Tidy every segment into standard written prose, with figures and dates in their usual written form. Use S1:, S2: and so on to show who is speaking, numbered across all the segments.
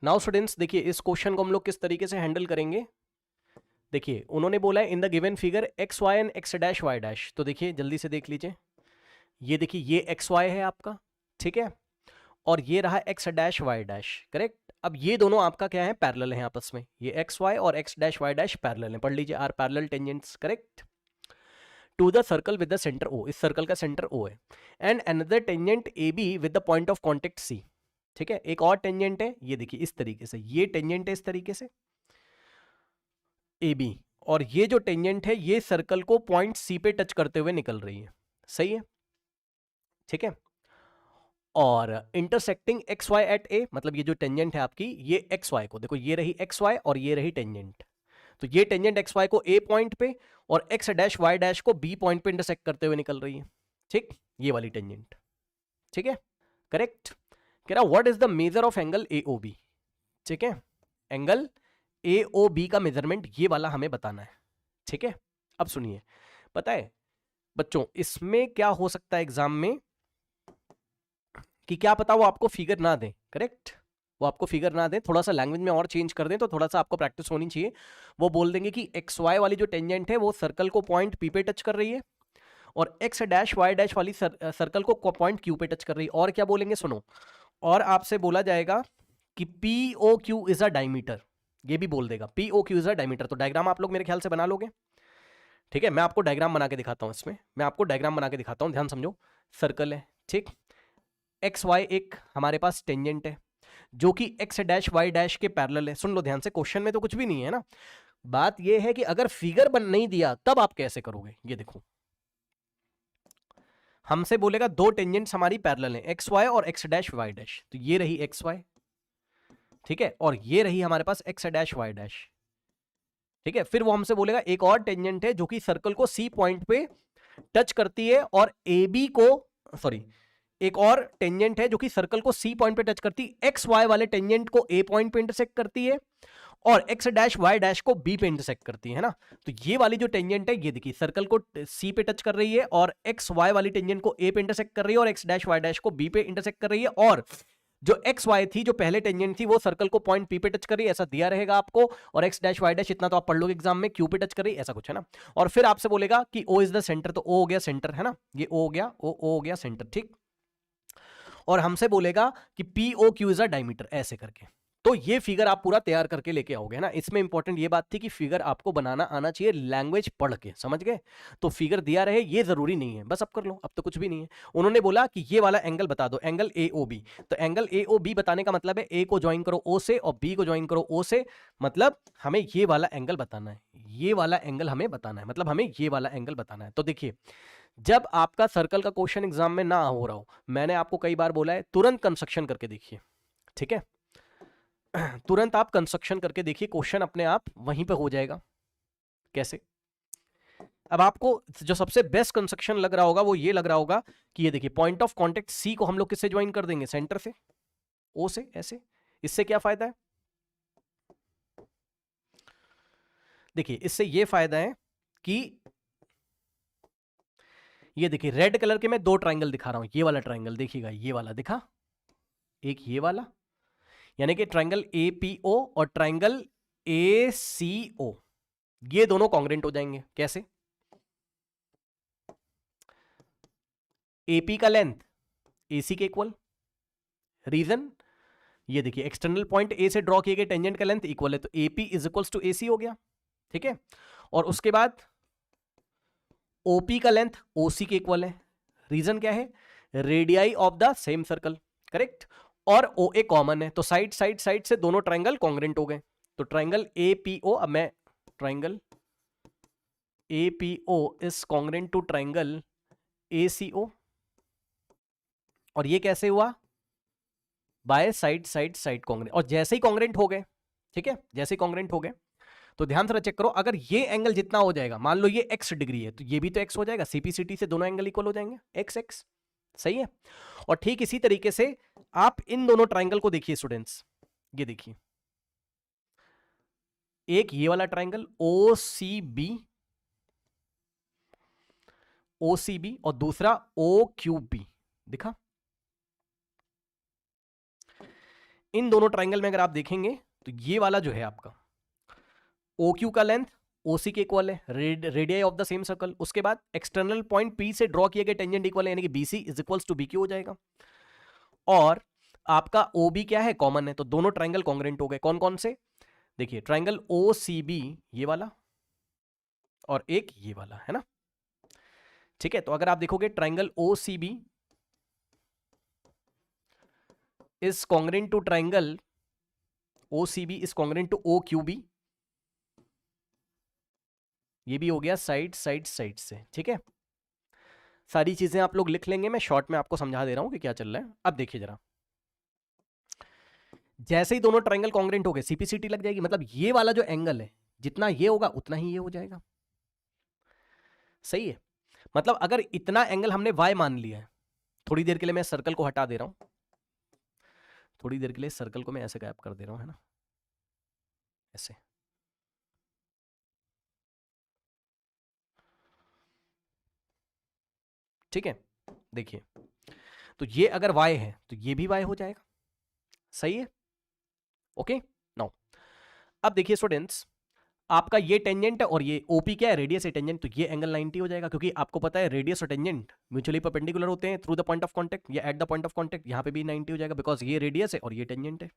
S1: Now students देखिए इस question को हम लोग किस तरीके से हैंडल करेंगे। देखिए उन्होंने बोला है in the given figure X Y and X dash Y dash, तो देखिए जल्दी से देख लीजिए। ये देखिए ये एक्स वाई है आपका, ठीक है, और ये रहा X dash Y dash, correct. अब ये दोनों आपका क्या है, पैरेलल हैं आपस में। ये एक्स वाई और X dash Y dash parallel हैं, पढ़ लीजिए, are parallel tangents, correct, to the circle with the centre O, इस सर्कल का सेंटर ओ है, and another tangent A B with the point of contact C. ठीक है, एक और टेंजेंट है, ये देखिए इस तरीके से, ये टेंजेंट है इस तरीके से ए बी, और ये जो टेंजेंट है ये सर्कल को पॉइंट सी पे टच करते हुए निकल रही है, सही है, ठीक है। और इंटरसेक्टिंग एक्स वाई एट ए, मतलब ये जो टेंजेंट है आपकी, ये एक्स वाई को, देखो ये रही एक्स वाई और ये रही टेंजेंट, तो ये टेंजेंट एक्स वाई को ए पॉइंट पे और एक्स डैश वाई डैश को बी पॉइंट पे इंटरसेक्ट करते हुए निकल रही है, ठीक, ये वाली टेंजेंट, ठीक है, करेक्ट। कह रहा what is the measure of angle A O B, ठीक है, एंगल ए ओ बी का मेजरमेंट ये वाला हमें बताना है, ठीक है। अब सुनिए, पता है बच्चों इसमें क्या हो सकता है एग्जाम में, कि क्या पता वो आपको फिगर ना दें, करेक्ट, वो आपको फिगर ना दें, थोड़ा सा लैंग्वेज में और चेंज कर दें तो थोड़ा सा आपको प्रैक्टिस होनी चाहिए। वो बोल देंगे कि एक्स वाई वाली जो टेंजेंट है वो सर्कल को पॉइंट पी पे टच कर रही है, और एक्स डैश वाई डैश वाली सर्कल को पॉइंट क्यू पे टच कर रही है। और क्या बोलेंगे सुनो, और आपसे बोला जाएगा कि P O Q is a diameter, ये भी बोल देगा P O Q is a diameter. तो डायग्राम आप लोग मेरे ख्याल से बना लोगे, ठीक है, मैं आपको डायग्राम बना के दिखाता हूं, इसमें मैं आपको डायग्राम बना के दिखाता हूं, ध्यान समझो। सर्कल है, ठीक, एक्स वाई एक हमारे पास टेंजेंट है जो कि एक्स डैश वाई डैश के पैरेलल है। सुन लो ध्यान से, क्वेश्चन में तो कुछ भी नहीं है ना, बात यह है कि अगर फिगर बन नहीं दिया तब आप कैसे करोगे। ये देखो हमसे बोलेगा दो टेंजेंट्स हमारी पैरेलल हैं, एक्स वाई और एक्स डैश वाई डैश, तो ये रही एक्स वाई, ठीक है, और ये रही हमारे पास एक्स डैश वाई डैश, ठीक है। फिर वो हमसे बोलेगा एक और टेंजेंट है जो कि सर्कल को सी पॉइंट पे टच करती है और ए बी को, सॉरी, एक और टेंजेंट है जो कि सर्कल को सी पॉइंट पे टच करती है, एक्स वाई वाले टेंजेंट को ए पॉइंट पे इंटरसेक्ट करती है और एक्स डैश वाई डैश को बी पे इंटरसेक्ट करती है ना। तो ये वाली जो टेंजेंट है ये देखिए सर्कल को सी पे टच कर रही है और एक्स वाई वाली टेंजेंट को ए पे इंटरसेक्ट कर रही है और एक्स डैश वाई डैश को बी पे इंटरसेक्ट कर रही है, और जो एक्स वाई थी जो पहले टेंजेंट थी वो सर्कल को पॉइंट पी पे टच कर रही है, ऐसा दिया रहेगा आपको, और एक्स डैश वाई डैश इतना तो आप पढ़ लोगे एग्जाम में, क्यू पे टच कर रही है, ऐसा कुछ है ना। और फिर आपसे बोलेगा कि ओ इज द सेंटर, तो ओ हो गया सेंटर है ना, ये ओ हो गया, ओ हो गया सेंटर, ठीक। और हमसे बोलेगा कि P O Q is a diameter, ऐसे करके। तो ये फिगर आप पूरा तैयार करके लेके आओगे ना। इसमें इंपॉर्टेंट ये बात थी कि फिगर आपको बनाना आना चाहिए, लैंग्वेज पढ़ के, समझ गए। तो फिगर दिया रहे ये जरूरी नहीं है, बस अब कर लो, अब तो कुछ भी नहीं है। उन्होंने बोला कि ये वाला एंगल बता दो, एंगल ए ओ बी, तो एंगल ए ओ बी बताने का मतलब है ए को ज्वाइन करो ओ से और बी को ज्वाइन करो ओ से, मतलब हमें ये वाला एंगल बताना है, ये वाला एंगल हमें बताना है, मतलब हमें ये वाला एंगल बताना है। तो देखिए जब आपका सर्कल का क्वेश्चन एग्जाम में ना हो रहा हो, मैंने आपको कई बार बोला है तुरंत कंस्ट्रक्शन करके देखिए, ठीक है, तुरंत आप कंस्ट्रक्शन करके देखिए, क्वेश्चन अपने आप वहीं पे हो जाएगा। कैसे, अब आपको जो सबसे बेस्ट कंस्ट्रक्शन लग रहा होगा वो ये लग रहा होगा कि ये देखिए पॉइंट ऑफ कांटेक्ट सी को हम लोग किससे ज्वाइन कर देंगे, सेंटर से, ओ से, ऐसे। इससे क्या फायदा है, देखिए इससे ये फायदा है कि ये देखिए रेड कलर के मैं दो ट्राइंगल दिखा रहा हूं, ये वाला ट्राइंगल देखिएगा, ये वाला दिखा, एक ये वाला, यानी कि ट्राइंगल एपीओ और ट्राइंगल एसीओ, ये दोनों कॉन्ग्रेंट हो जाएंगे। कैसे, एपी का लेंथ एसी के इक्वल, रीजन ये देखिए एक्सटर्नल पॉइंट ए से ड्रॉ किए गए टेंजेंट का लेंथ इक्वल है, तो AP is equals to AC हो गया, ठीक है। और उसके बाद ओपी का लेंथ ओसी के इक्वल है, रीजन क्या है, radii of the same circle, correct, और ओ ए कॉमन है, तो साइड साइड साइड से दोनों ट्राइंगल कॉन्ग्रेंट हो गए। तो ट्राइंगल एपीओ, अब मैं triangle APO is congruent to triangle ACO, और ये कैसे हुआ, by side side side congruent, और जैसे ही कॉन्ग्रेंट हो गए, ठीक है, जैसे ही कॉन्ग्रेंट हो गए, तो ध्यान से चेक करो, अगर ये एंगल जितना हो जाएगा, मान लो ये x डिग्री है तो ये भी तो x हो जाएगा, सीपीसीटी से दोनों एंगल इक्वल हो जाएंगे, x x, सही है। और ठीक इसी तरीके से आप इन दोनों ट्राइंगल को देखिए स्टूडेंट्स, ये देखिए एक ये वाला ट्राइंगल ओ सी बी और दूसरा ओ क्यू बी, दिखा, इन दोनों ट्राइंगल में अगर आप देखेंगे तो ये वाला जो है आपका OQ का लेंथ OC के इक्वल है, radii of the same circle. उसके बाद एक्सटर्नल पॉइंट P से ड्रॉ किए गए टेंजेंट इक्वल है, यानी कि BC is equals to BQ हो जाएगा। और आपका OB क्या है, कॉमन है, तो दोनों ट्राइंगल कॉन्ग्रेंट हो गए। कौन कौन से, देखिए ट्राइंगल OCB ये वाला और एक ये वाला, है ना। ठीक है, तो अगर आप देखोगे triangle OCB is congruent to triangle OCB is congruent to OQB, ये भी हो गया साइड साइड साइड से। ठीक है, सारी चीजें आप लोग लिख लेंगे, मैं शॉर्ट में आपको समझा दे रहा हूं कि क्या चल रहा है। अब देखिए जरा, जैसे ही दोनों ट्राइंगल कॉन्ग्रेंट हो गए CPCT लग जाएगी, मतलब ये वाला जो एंगल है जितना ये होगा उतना ही ये हो जाएगा। सही है, मतलब अगर इतना एंगल हमने Y मान लिया है, थोड़ी देर के लिए मैं सर्कल को हटा दे रहा हूं, थोड़ी देर के लिए सर्कल को मैं ऐसे गायब कर दे रहा हूं, है ना, ऐसे। ठीक है, देखिए, तो ये अगर Y है तो ये भी Y हो जाएगा। सही है, ओके। नाउ अब देखिए स्टूडेंट्स, आपका ये टेंजेंट है और ये OP क्या है, रेडियस है टेंजेंट, तो ये एंगल 90 हो जाएगा, क्योंकि आपको पता है रेडियस और टेंजेंट म्यूचुअली परपेंडिकुलर होते हैं through the point of contact या at the point of contact. यहाँ पे भी 90 हो जाएगा, बिकॉज ये रेडियस है और ये टेंजेंट है।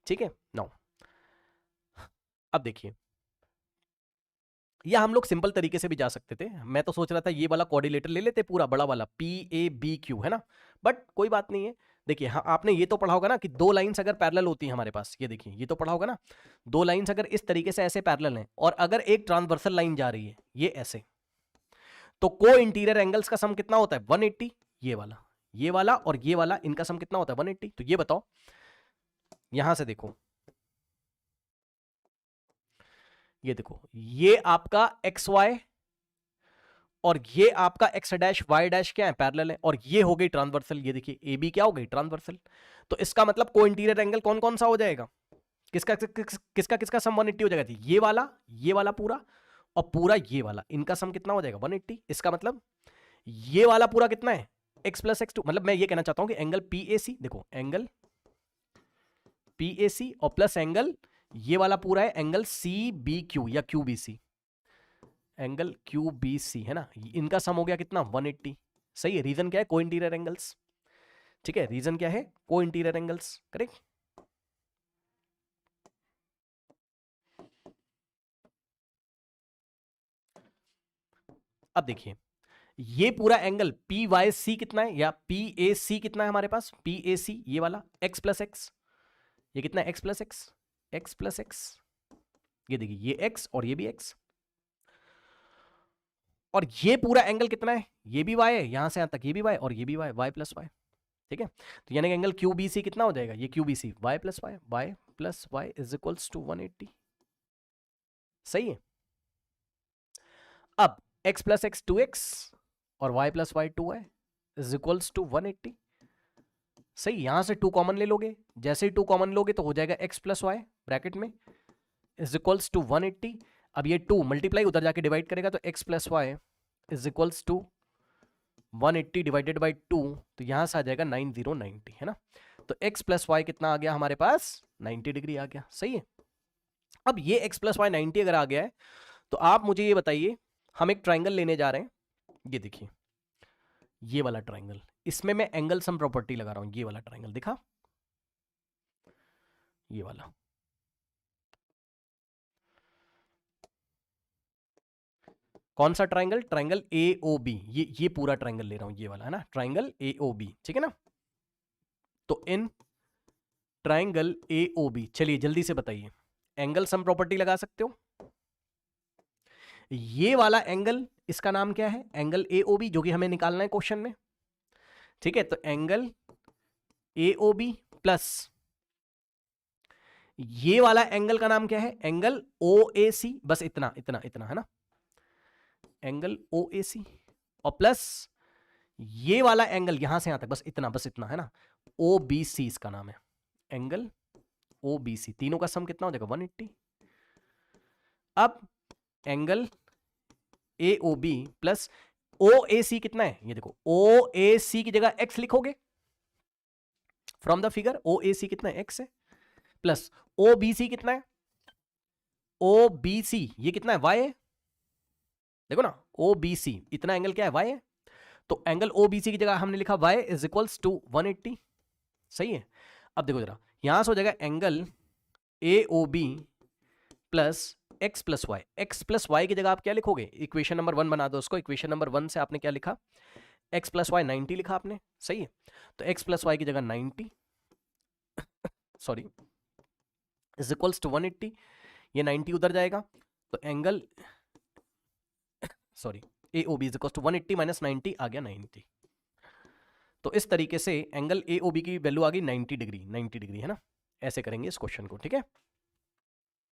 S1: ठीक है, नाउ अब देखिए, या हम लोग सिंपल तरीके से भी जा सकते थे। मैं तो सोच रहा था ये वाला कोऑर्डिनेटर ले लेते पूरा बड़ा वाला PABQ, है ना, बट कोई बात नहीं है। देखिए, हाँ, आपने ये तो पढ़ा होगा ना कि दो लाइंस अगर पैरेलल होती हैं हमारे पास, ये देखिए, ये तो पढ़ा होगा ना, दो लाइंस अगर इस तरीके से ऐसे पैरेलल हैं और अगर एक ट्रांसवर्सल लाइन जा रही है ये ऐसे, तो को इंटीरियर एंगल्स का सम कितना होता है, 180। ये वाला और ये वाला, इनका सम कितना होता है, 180। तो ये बताओ, यहां से देखो, ये देखो, ये आपका XY और ये आपका X डैश Y डैश क्या है, पैरेलल है, और ये हो गई ट्रांसवर्सल। ये देखिए AB क्या हो गई, ट्रांसवर्सल। तो इसका मतलब को इंटीरियर एंगल कौन कौन सा हो जाएगा, किसका किसका किसका सम 180 हो जाएगा, ये वाला पूरा और पूरा ये वाला, इनका सम कितना हो जाएगा, 180। इसका मतलब ये वाला पूरा कितना है, x प्लस x2। मतलब मैं ये कहना चाहता हूं कि एंगल PAC, देखो एंगल PAC और प्लस एंगल ये वाला पूरा है एंगल CBQ या QBC, एंगल QBC, है ना, इनका सम हो गया कितना, 180। सही है, रीजन क्या है, को इंटीरियर एंगल्स। ठीक है, रीजन क्या है, को इंटीरियर एंगल्स, करेक्ट। अब देखिए, ये पूरा एंगल PYC कितना है या PAC कितना है हमारे पास, PAC ये वाला x प्लस एक्स, ये कितना है, x plus x, x plus x, ये देखिए ये x और ये भी x, और ये पूरा एंगल कितना है, ये भी y है, यहां से यहां तक ये भी y और ये भी y प्लस y। ठीक है, तो यानी कि एंगल QBC कितना हो जाएगा, ये QBC y plus y is equals to 180। सही है, अब x प्लस एक्स 2x और y plus y 2y is equals to 180। सही, यहां से 2 कॉमन ले लोगे, जैसे ही 2 कॉमन लोगे तो हो जाएगा x प्लस वाई ब्रैकेट में इज इक्वल्स टू 180। अब ये 2 मल्टीप्लाई उधर जाके डिवाइड करेगा तो x plus Y is equals to 180 divided by 2, तो यहां से आ जाएगा 9090, है ना। तो x प्लस वाई कितना आ गया हमारे पास, 90 डिग्री आ गया। सही है, अब ये x प्लस वाई 90 अगर आ गया है तो आप मुझे ये बताइए, हम एक ट्राइंगल लेने जा रहे हैं, ये देखिए ये वाला ट्राइंगल, इसमें मैं एंगल सम प्रॉपर्टी लगा रहा हूं, ये वाला ट्राइंगल दिखा, ये वाला, कौन सा ट्राइंगल, ट्राइंगल AOB, ये पूरा ट्राइंगल ले रहा हूं, ये वाला, है ना, ट्राइंगल AOB, ठीक है ना। तो इन ट्राइंगल AOB, चलिए जल्दी से बताइए, एंगल सम प्रॉपर्टी लगा सकते हो। ये वाला एंगल, इसका नाम क्या है, एंगल AOB, जो कि हमें निकालना है क्वेश्चन में। ठीक है, तो एंगल AOB प्लस ये वाला एंगल का नाम क्या है, एंगल OAC, बस इतना इतना इतना, है ना, एंगल OAC, और प्लस ये वाला एंगल यहां से यहां तक, बस इतना, है ना, OBC इसका नाम है, एंगल OBC। तीनों का सम कितना हो जाएगा, 180। अब एंगल AOB प्लस OAC कितना है, ये देखो OAC की जगह x लिखोगे, फ्रॉम द फिगर ओ ए सी कितना है, x है, प्लस ओ बी सी कितना है, ओ बी सी ये कितना है, y है, देखो ना ओ बी सी इतना एंगल क्या है, y है, तो एंगल ओ बी सी की जगह हमने लिखा y इज इक्वल्स टू 180, सही है। अब देखो जरा यहां से हो जाएगा angle A O B plus X plus Y, X plus Y की जगह आप क्या लिखोगे, इक्वेशन नंबर 1 बना दो उसको, इक्वेशन नंबर 1 से आपने क्या लिखा, एक्स प्लस वाई 90 लिखा आपने, सही है, तो एक्स प्लस वाई की जगह 90 सॉरी इज इक्वल्स टू 180, ये 90 उधर जाएगा, तो angle sorry A O B is equals to 180 minus 90 आ गया 90। तो इस तरीके से एंगल ए ओ बी की वैल्यू आ गई 90 डिग्री, 90 डिग्री है ना, ऐसे करेंगे इस क्वेश्चन को, ठीक है।